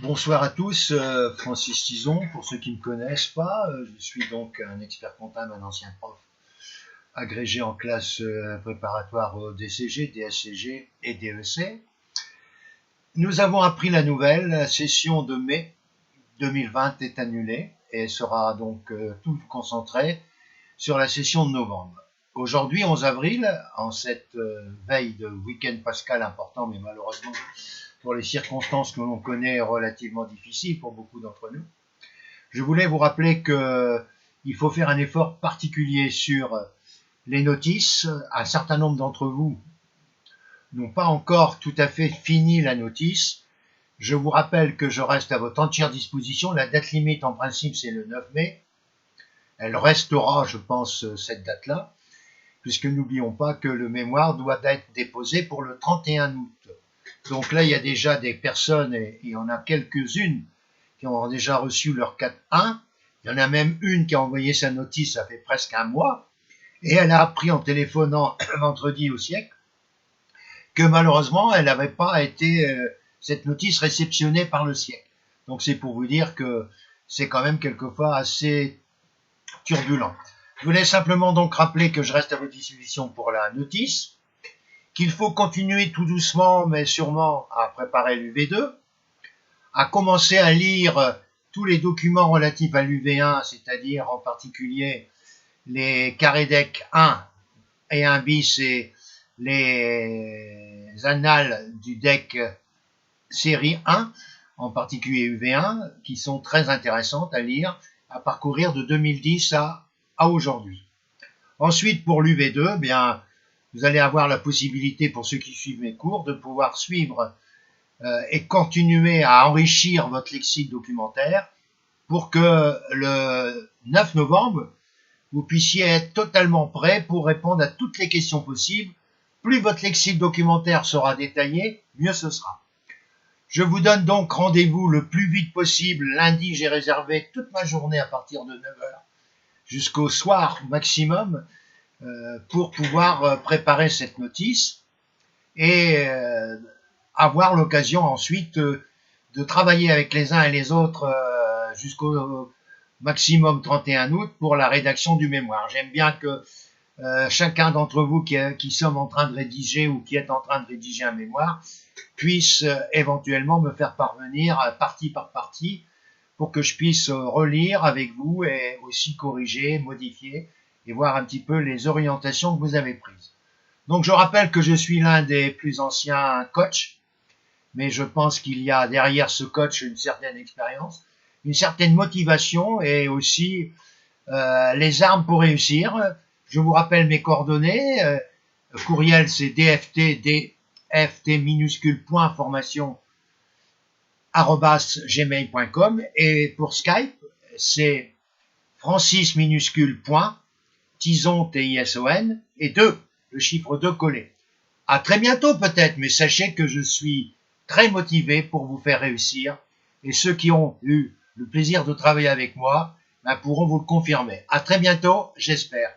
Bonsoir à tous, Francis Tison, pour ceux qui ne me connaissent pas, je suis donc un expert comptable, un ancien prof, agrégé en classe préparatoire au DCG, DSCG et DEC. Nous avons appris la nouvelle, la session de mai 2020 est annulée et sera donc tout concentré sur la session de novembre. Aujourd'hui, 11 avril, en cette veille de week-end pascal important, mais malheureusement pour les circonstances que l'on connaît relativement difficiles pour beaucoup d'entre nous, je voulais vous rappeler qu'il faut faire un effort particulier sur les notices. Un certain nombre d'entre vous n'ont pas encore tout à fait fini la notice. Je vous rappelle que je reste à votre entière disposition. La date limite, en principe, c'est le 9 mai. Elle restera, je pense, cette date-là, puisque n'oublions pas que le mémoire doit être déposé pour le 31 août. Donc là, il y a déjà des personnes, et il y en a quelques-unes qui ont déjà reçu leur 4.1. Il y en a même une qui a envoyé sa notice, ça fait presque un mois, et elle a appris en téléphonant vendredi au siècle que malheureusement, elle n'avait pas été, cette notice réceptionnée par le siècle. Donc c'est pour vous dire que c'est quand même quelquefois assez turbulent. Je voulais simplement donc rappeler que je reste à votre disposition pour la notice, qu'il faut continuer tout doucement, mais sûrement, à préparer l'UV2, à commencer à lire tous les documents relatifs à l'UV1, c'est-à-dire en particulier les Carédec 1 et 1 bis et les annales du DEC série 1, en particulier UV1, qui sont très intéressantes à lire, à parcourir de 2010 à aujourd'hui. Ensuite, pour l'UV2, bien, vous allez avoir la possibilité, pour ceux qui suivent mes cours, de pouvoir suivre et continuer à enrichir votre lexique documentaire pour que le 9 novembre, vous puissiez être totalement prêt pour répondre à toutes les questions possibles. Plus votre lexique documentaire sera détaillé, mieux ce sera. Je vous donne donc rendez-vous le plus vite possible. Lundi, j'ai réservé toute ma journée à partir de 9 h jusqu'au soir maximum pour pouvoir préparer cette notice et avoir l'occasion ensuite de travailler avec les uns et les autres jusqu'au maximum 31 août pour la rédaction du mémoire. J'aime bien que chacun d'entre vous qui sommes en train de rédiger ou qui est en train de rédiger un mémoire puisse éventuellement me faire parvenir partie par partie pour que je puisse relire avec vous et aussi corriger, modifier et voir un petit peu les orientations que vous avez prises. Donc je rappelle que je suis l'un des plus anciens coachs, mais je pense qu'il y a derrière ce coach une certaine expérience, une certaine motivation et aussi les armes pour réussir. Je vous rappelle mes coordonnées. Courriel, c'est dft minuscule point formation @gmail.com et pour Skype, c'est Francis minuscule point Tison Tison et 2, le chiffre 2 collé. À très bientôt peut-être, mais sachez que je suis très motivé pour vous faire réussir et ceux qui ont eu le plaisir de travailler avec moi pourront vous le confirmer. À très bientôt, j'espère.